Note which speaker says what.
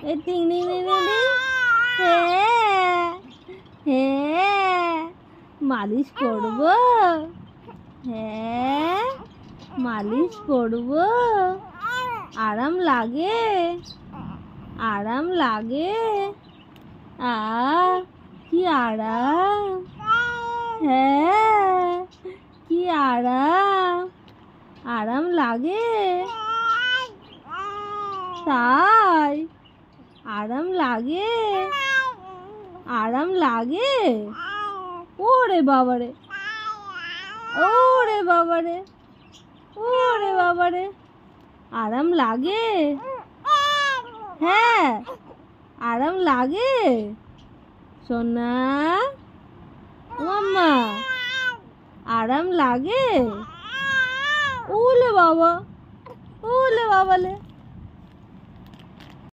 Speaker 1: এই টিং টিং টিং টিং টিং। হ্যাঁ হ্যাঁ, মালিশ করব। হ্যাঁ, মালিশ করব। আরাম লাগে, আরাম লাগে। কি আরাম। হ্যাঁ, কি আরাম, আরাম লাগে। তাই আরাম লাগে, আরাম লাগে। ওরে বাবারে, ওরে বাবারে, ওরে বাবারে, আরাম লাগে। হ্যাঁ, আরাম লাগে। সোনা মাম্মা, আরাম লাগে। ওলে বাবা, ওলে বাবালে।